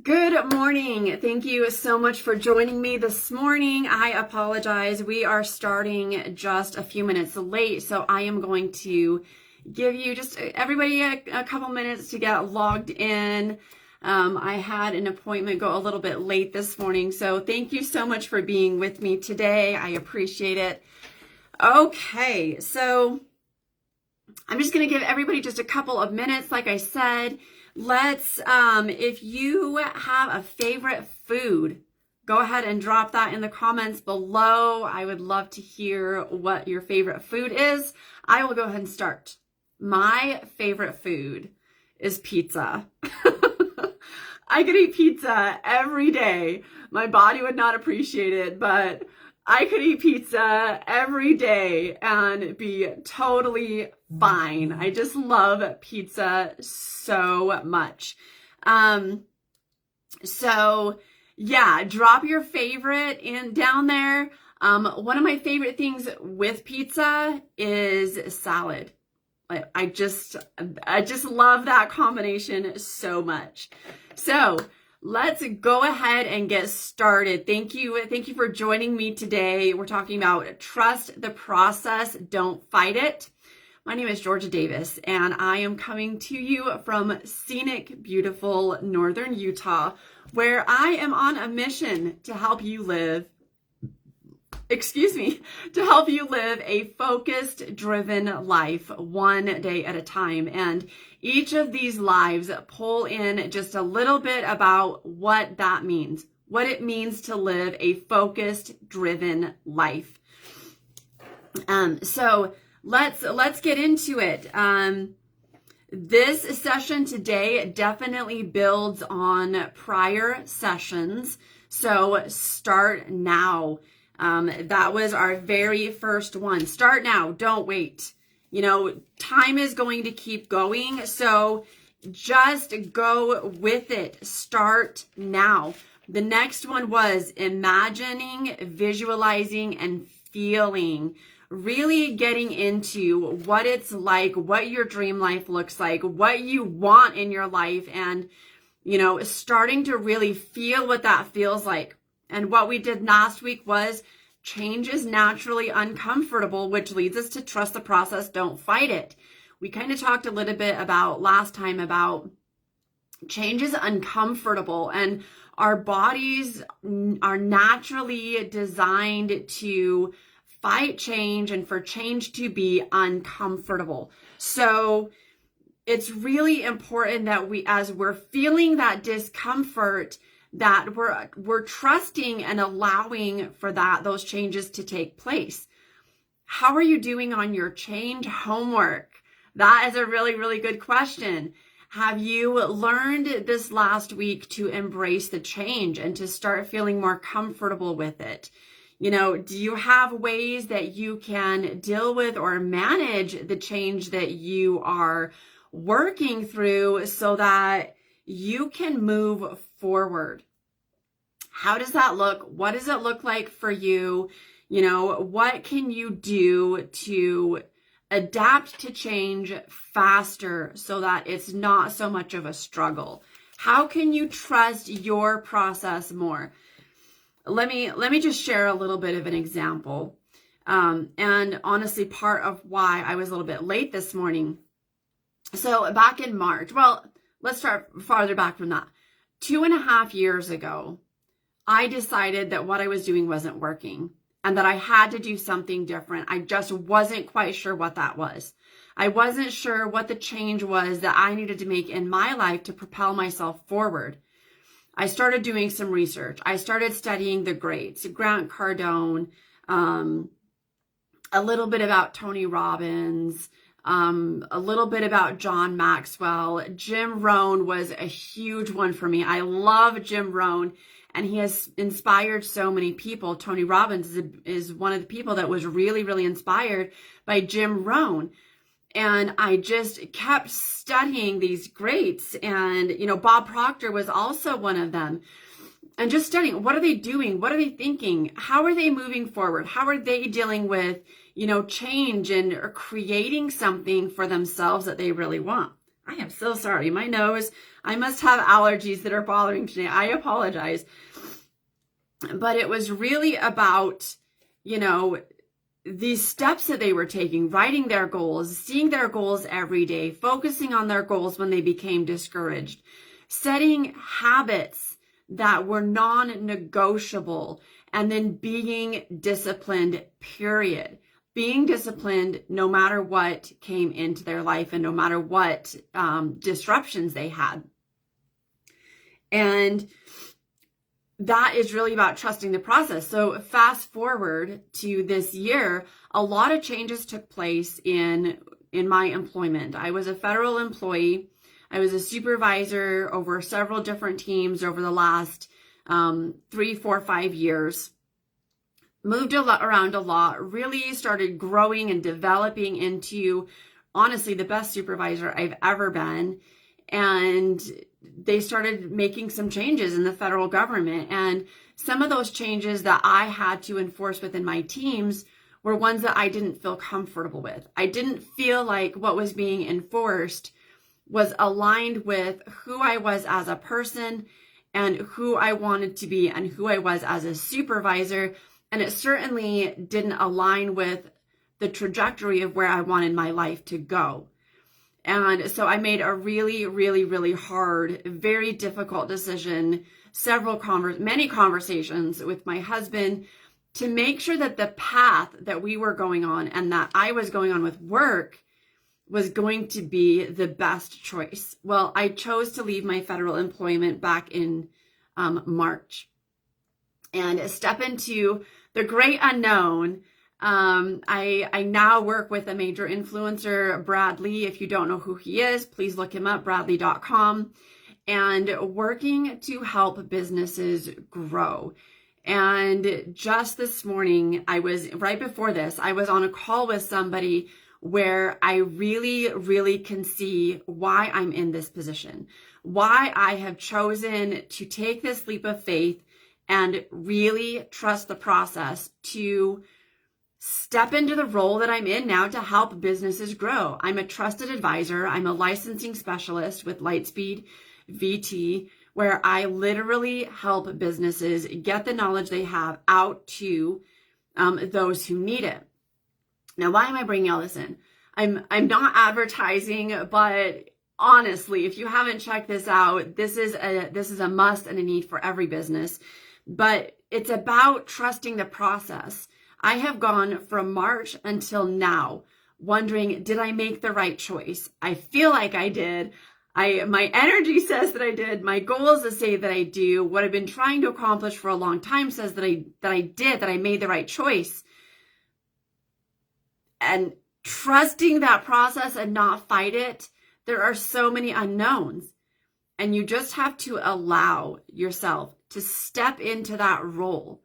Good morning. Thank you so much for joining me this morning. I apologize. We are starting just a few minutes late, so I am going to give you just everybody a couple minutes to get logged in. I had an appointment go a little bit late this morning, so thank you so much for being with me today. I appreciate it. Okay, so I'm just going to give everybody just a couple of minutes. Like I said, if you have a favorite food, go ahead and drop that in the comments below. I would love to hear what your favorite food is. I will go ahead and start. My favorite food is pizza. I could eat pizza every day. My body would not appreciate it, but I could eat pizza every day and be totally fine. I just love pizza so much. So yeah, drop your favorite down there. One of my favorite things with pizza is salad. I just love that combination so much. So let's go ahead and get started. Thank you for joining me today. We're talking about trust the process, don't fight it. My name is Georgia Davis, and I am coming to you from scenic, beautiful northern Utah, where I am on a mission to help you live a focused, driven life one day at a time. And each of these lives pull in just a little bit about what that means, what it means to live a focused, driven life. So let's get into it. This session today definitely builds on prior sessions. So start now. That was our very first one. Start now, don't wait. Time is going to keep going, so just go with it. Start now. The next one was imagining, visualizing, and feeling. Really getting into what it's like, what your dream life looks like, what you want in your life, and, starting to really feel what that feels like. And what we did last week was change is naturally uncomfortable, which leads us to trust the process, don't fight it. We kind of talked a little bit about last time about change is uncomfortable, and our bodies are naturally designed to fight change and for change to be uncomfortable. So it's really important that as we're feeling that discomfort, that we're trusting and allowing for those changes to take place. How are you doing on your change homework? That is a really, really good question. Have you learned this last week to embrace the change and to start feeling more comfortable with it? Do you have ways that you can deal with or manage the change that you are working through so that you can move forward? How does that look? What does it look like for you? What can you do to adapt to change faster so that it's not so much of a struggle? How can you trust your process more? Let me just share a little bit of an example. And honestly, part of why I was a little bit late this morning. So back in March, well, let's start farther back from that. 2.5 years ago, I decided that what I was doing wasn't working and that I had to do something different. I just wasn't quite sure what that was. I wasn't sure what the change was that I needed to make in my life to propel myself forward. I started doing some research. I started studying the greats, Grant Cardone, a little bit about Tony Robbins, a little bit about John Maxwell. Jim Rohn was a huge one for me. I love Jim Rohn, and he has inspired so many people. Tony Robbins is one of the people that was really, really inspired by Jim Rohn. And I just kept studying these greats. And, Bob Proctor was also one of them. And just studying, what are they doing? What are they thinking? How are they moving forward? How are they dealing with, change and creating something for themselves that they really want? I am so sorry. My nose, I must have allergies that are bothering today. I apologize. But it was really about, you know, these steps that they were taking, writing their goals, seeing their goals every day, focusing on their goals when they became discouraged, setting habits that were non-negotiable, and then being disciplined, period. Being disciplined no matter what came into their life and no matter what disruptions they had. And that is really about trusting the process. So fast forward to this year, a lot of changes took place in my employment. I was a federal employee. I was a supervisor over several different teams over the last 3, 4, 5 years. Moved around a lot, really started growing and developing into, honestly, the best supervisor I've ever been. And they started making some changes in the federal government. And some of those changes that I had to enforce within my teams were ones that I didn't feel comfortable with. I didn't feel like what was being enforced was aligned with who I was as a person and who I wanted to be and who I was as a supervisor. And it certainly didn't align with the trajectory of where I wanted my life to go. And so I made a really, really, really hard, very difficult decision, many conversations with my husband to make sure that the path that we were going on and that I was going on with work was going to be the best choice. Well, I chose to leave my federal employment back in March and step into the great unknown. I now work with a major influencer, Bradley. If you don't know who he is, please look him up, bradley.com, and working to help businesses grow. And just this morning, right before this, I was on a call with somebody where I really, really can see why I'm in this position, why I have chosen to take this leap of faith and really trust the process to step into the role that I'm in now to help businesses grow. I'm a trusted advisor. I'm a licensing specialist with Lightspeed VT, where I literally help businesses get the knowledge they have out to those who need it. Now, why am I bringing all this in? I'm not advertising, but honestly, if you haven't checked this out, this is a must and a need for every business. But it's about trusting the process. I have gone from March until now wondering, did I make the right choice? I feel like I did. My energy says that I did. My goals say that I do. What I've been trying to accomplish for a long time says that I made the right choice. And trusting that process and not fight it, there are so many unknowns. And you just have to allow yourself to step into that role.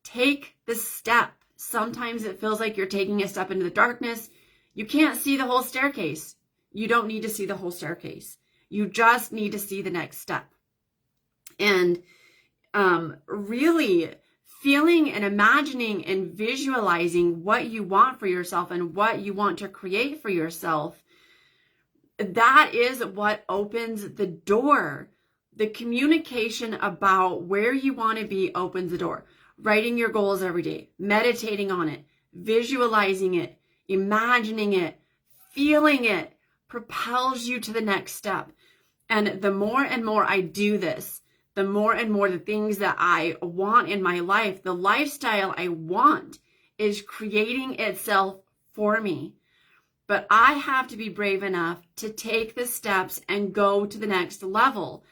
Take the step. Sometimes it feels like you're taking a step into the darkness. You can't see the whole staircase. You don't need to see the whole staircase. You just need to see the next step. And really feeling and imagining and visualizing what you want for yourself and what you want to create for yourself, that is what opens the door. The communication about where you want to be opens the door. Writing your goals every day, meditating on it, visualizing it, imagining it, feeling it propels you to the next step. And the more and more I do this, the more and more the things that I want in my life, the lifestyle I want is creating itself for me. But I have to be brave enough to take the steps and go to the next level.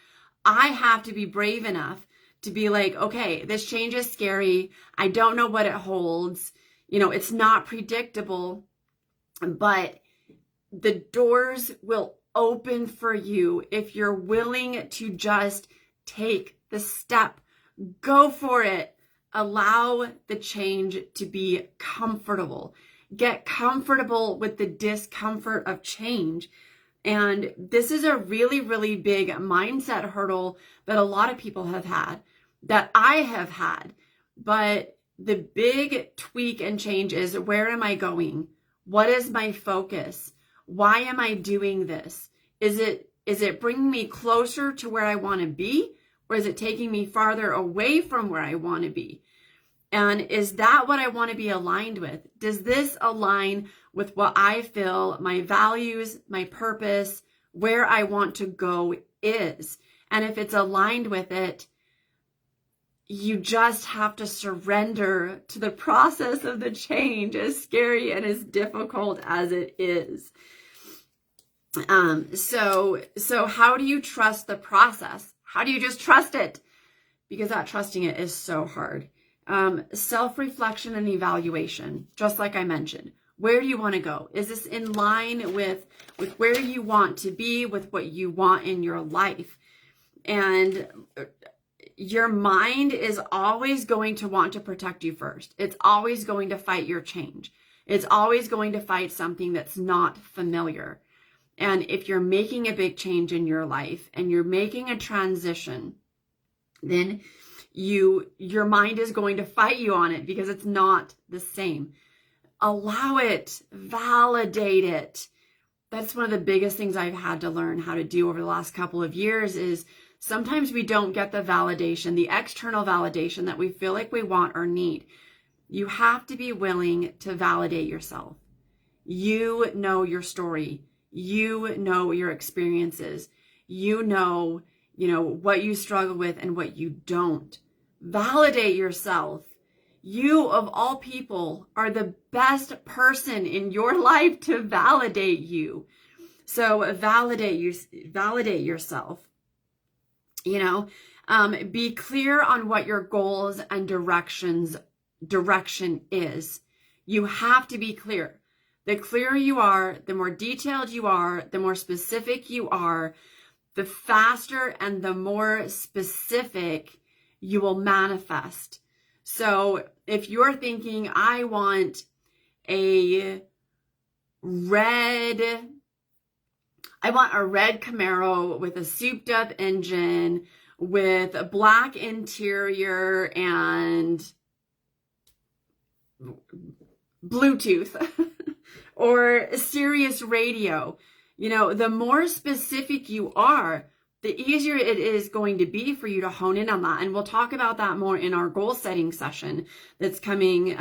I have to be brave enough to be like, okay, this change is scary. I don't know what it holds. It's not predictable, but the doors will open for you if you're willing to just take the step. Go for it. Allow the change to be comfortable. Get comfortable with the discomfort of change. And this is a really, really big mindset hurdle that a lot of people have had, that I have had. But the big tweak and change is, where am I going? What is my focus? Why am I doing this? Is it bringing me closer to where I want to be, or is it taking me farther away from where I want to be? And is that what I want to be aligned with? Does this align with what I feel my values, my purpose, where I want to go is? And if it's aligned with it, you just have to surrender to the process of the change, as scary and as difficult as it is. So how do you trust the process? How do you just trust it? Because that trusting it is so hard. Self-reflection and evaluation, just like I mentioned. Where do you want to go? Is this in line with where you want to be, with what you want in your life? And your mind is always going to want to protect you first. It's always going to fight your change. It's always going to fight something that's not familiar. And if you're making a big change in your life and you're making a transition, then your mind is going to fight you on it because it's not the same. Allow it, validate it. That's one of the biggest things I've had to learn how to do over the last couple of years is sometimes we don't get the validation, the external validation that we feel like we want or need. You have to be willing to validate yourself. You know your story. You know your experiences. You know what you struggle with and what you don't. Validate yourself. You, of all people, are the best person in your life to validate you. So validate yourself. Be clear on what your goals and direction is. You have to be clear. The clearer you are, the more detailed you are, the more specific you are, the faster and the more specific you will manifest. So if you're thinking, I want a red Camaro with a souped up engine, with a black interior and Bluetooth or Sirius radio, the more specific you are, the easier it is going to be for you to hone in on that. And we'll talk about that more in our goal setting session that's coming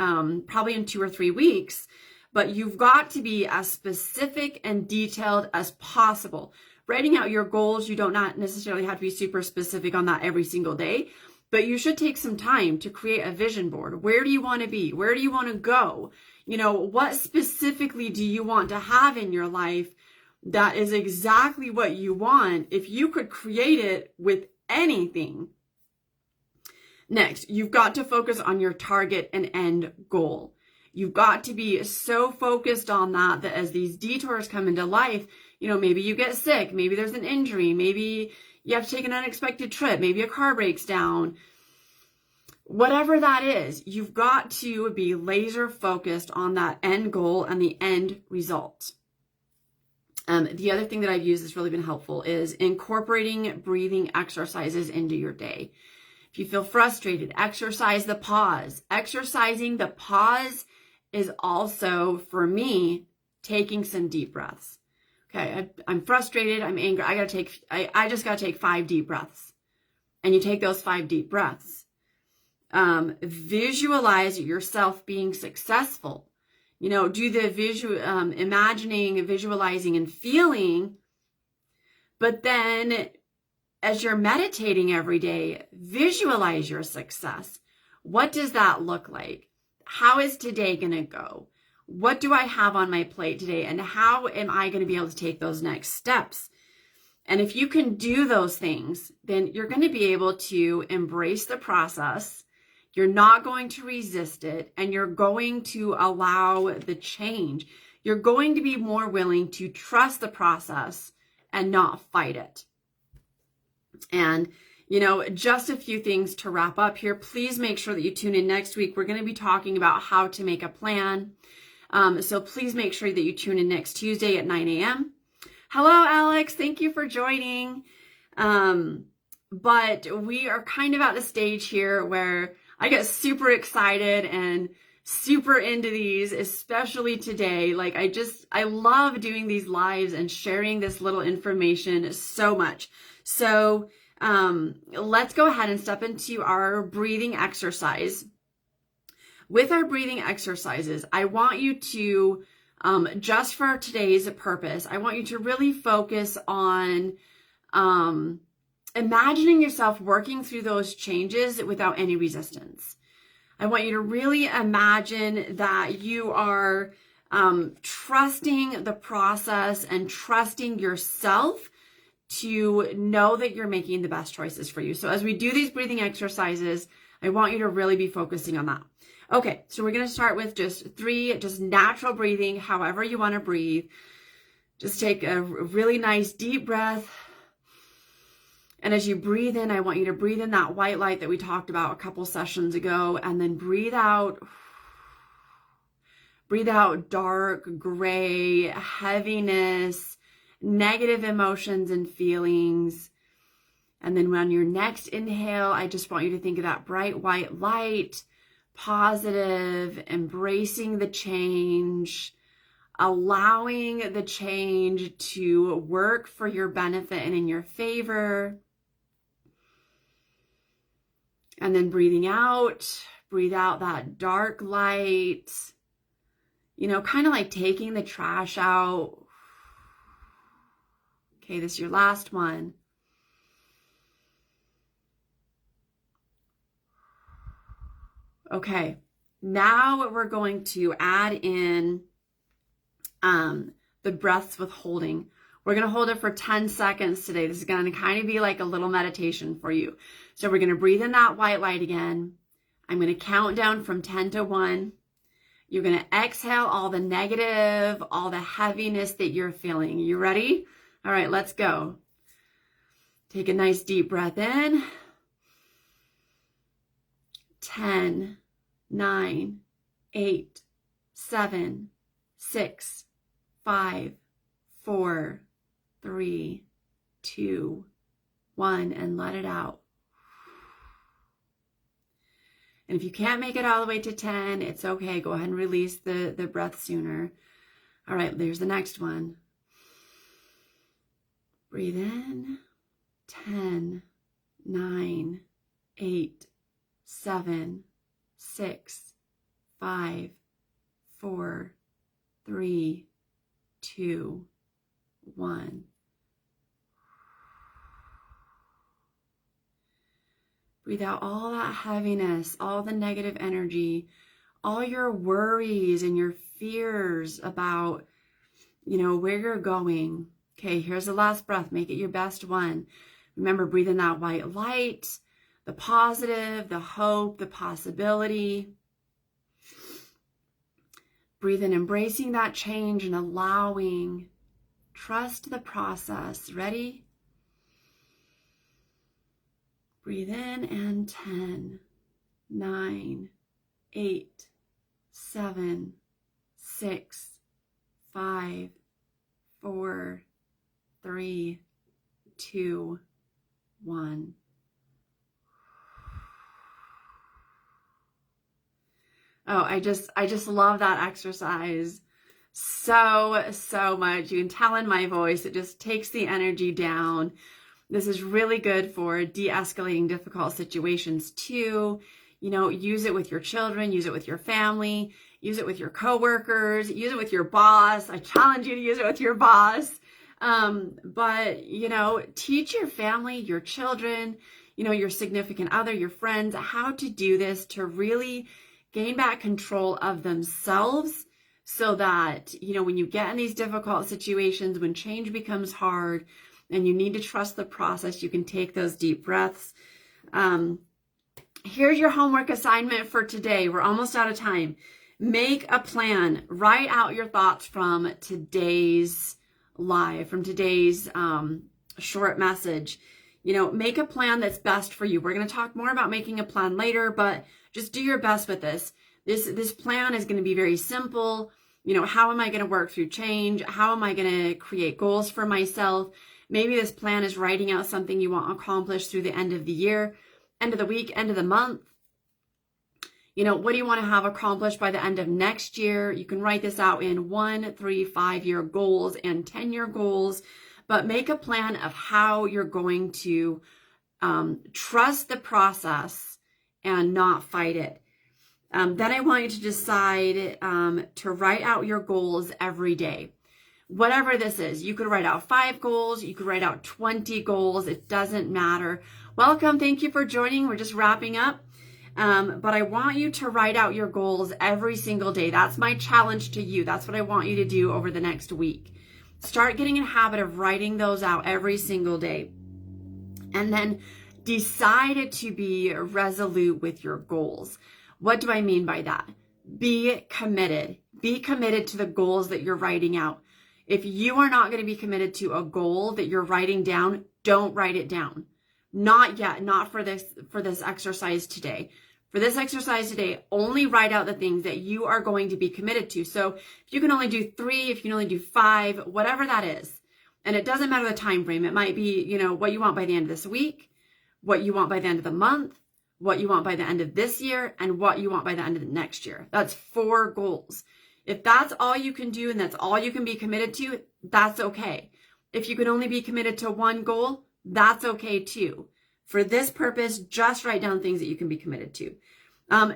probably in 2 or 3 weeks. But you've got to be as specific and detailed as possible. Writing out your goals, you don't not necessarily have to be super specific on that every single day, but you should take some time to create a vision board. Where do you want to be? Where do you want to go? What specifically do you want to have in your life that is exactly what you want if you could create it with anything? Next, you've got to focus on your target and end goal. You've got to be so focused on that as these detours come into life, maybe you get sick, maybe there's an injury, maybe you have to take an unexpected trip, maybe a car breaks down. Whatever that is, you've got to be laser focused on that end goal and the end result. The other thing that I've used that's really been helpful is incorporating breathing exercises into your day. If you feel frustrated, exercise the pause. Exercising the pause is also, for me, taking some deep breaths. Okay, I'm frustrated, I'm angry, I just gotta take 5 deep breaths. And you take those 5 deep breaths. Visualize yourself being successful. Do the imagining, visualizing, and feeling. But then as you're meditating every day, visualize your success. What does that look like? How is today going to go? What do I have on my plate today? And how am I going to be able to take those next steps? And if you can do those things, then you're going to be able to embrace the process. You're not going to resist it, and you're going to allow the change. You're going to be more willing to trust the process and not fight it. And, just a few things to wrap up here. Please make sure that you tune in next week. We're going to be talking about how to make a plan. So please make sure that you tune in next Tuesday at 9 a.m. Hello, Alex. Thank you for joining. But we are kind of at a stage here where I get super excited and super into these, especially today. Like I love doing these lives and sharing this little information so much. So let's go ahead and step into our breathing exercise. With our breathing exercises, I want you to, just for today's purpose, I want you to really focus on imagining yourself working through those changes without any resistance. I want you to really imagine that you are trusting the process and trusting yourself to know that you're making the best choices for you. So as we do these breathing exercises, I want you to really be focusing on that. Okay, so we're going to start with just 3, just natural breathing, however you want to breathe. Just take a really nice deep breath. And as you breathe in, I want you to breathe in that white light that we talked about a couple sessions ago, and then breathe out. Breathe out dark, gray, heaviness, negative emotions and feelings. And then on your next inhale, I just want you to think of that bright white light, positive, embracing the change, allowing the change to work for your benefit and in your favor. And then breathing out, breathe out that dark light, kind of like taking the trash out. Okay, this is your last one. Okay, now we're going to add in the breaths with holding. We're going to hold it for 10 seconds today. This is going to kind of be like a little meditation for you. So we're going to breathe in that white light again. I'm going to count down from 10 to 1. You're going to exhale all the negative, all the heaviness that you're feeling. You ready? All right, let's go. Take a nice deep breath in. 10, 9, 8, 7, 6, 5, 4, 3, 2, 1, and let it out. And if you can't make it all the way to 10, it's okay. Go ahead and release the breath sooner. All right, there's the next one. Breathe in. 10, 9, 8, 7, 6, 5, 4, 3, 2, 1. Breathe out all that heaviness, all the negative energy, all your worries and your fears about, where you're going. Okay, here's the last breath. Make it your best one. Remember, breathe in that white light, the positive, the hope, the possibility. Breathe in, embracing that change and allowing. Trust the process. Ready? Breathe in and 10, 9, 8, 7, 6, 5, 4, 3, 2, 1. Oh, I just love that exercise so much. You can tell in my voice, it just takes the energy down. This is really good for de-escalating difficult situations too. Use it with your children, use it with your family, use it with your coworkers, use it with your boss. I challenge you to use it with your boss. But teach your family, your children, your significant other, your friends, how to do this to really gain back control of themselves so that, when you get in these difficult situations, when change becomes hard, and you need to trust the process, you can take those deep breaths. Here's your homework assignment for today. We're almost out of time. Make a plan. Write out your thoughts from today's live, from today's short message. Make a plan that's best for you. We're going to talk more about making a plan later, but just do your best with this. This plan is going to be very simple. How am I going to work through change? How am I going to create goals for myself? Maybe this plan is writing out something you want to accomplish through the end of the year, end of the week, end of the month. What do you want to have accomplished by the end of next year? You can write this out in 1, 3, 5-year goals and 10-year goals, but make a plan of how you're going to trust the process and not fight it. Then I want you to decide to write out your goals every day. Whatever this is, you could write out 5 goals, you could write out 20 goals, it doesn't matter. Welcome, thank you for joining. We're just wrapping up. But I want you to write out your goals every single day. That's my challenge to you. That's what I want you to do over the next week. Start getting a habit of writing those out every single day. And then decide to be resolute with your goals. What do I mean by that? Be committed. Be committed to the goals that you're writing out. If you are not going to be committed to a goal that you're writing down, don't write it down. Not yet, not for this exercise today. For this exercise today, only write out the things that you are going to be committed to. So if you can only do 3, if you can only do 5, whatever that is, and it doesn't matter the time frame. It might be, what you want by the end of this week, what you want by the end of the month, what you want by the end of this year, and what you want by the end of the next year. That's 4 goals. If that's all you can do and that's all you can be committed to, that's okay. If you can only be committed to 1 goal, that's okay too. For this purpose, just write down things that you can be committed to.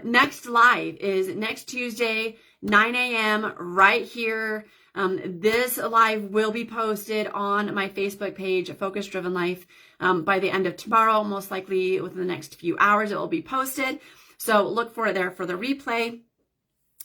Next live is next Tuesday, 9 a.m. right here. This live will be posted on my Facebook page, Focus Driven Life, by the end of tomorrow. Most likely within the next few hours, it will be posted. So look for it there for the replay.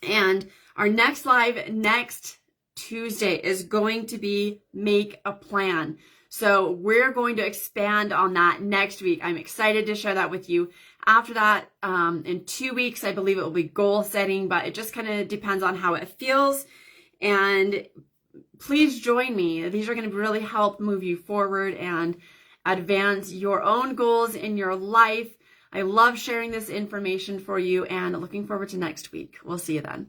And our next live next Tuesday is going to be Make a Plan. So we're going to expand on that next week. I'm excited to share that with you. After that, in 2 weeks, I believe it will be goal setting, but it just kind of depends on how it feels. And please join me. These are going to really help move you forward and advance your own goals in your life. I love sharing this information for you and looking forward to next week. We'll see you then.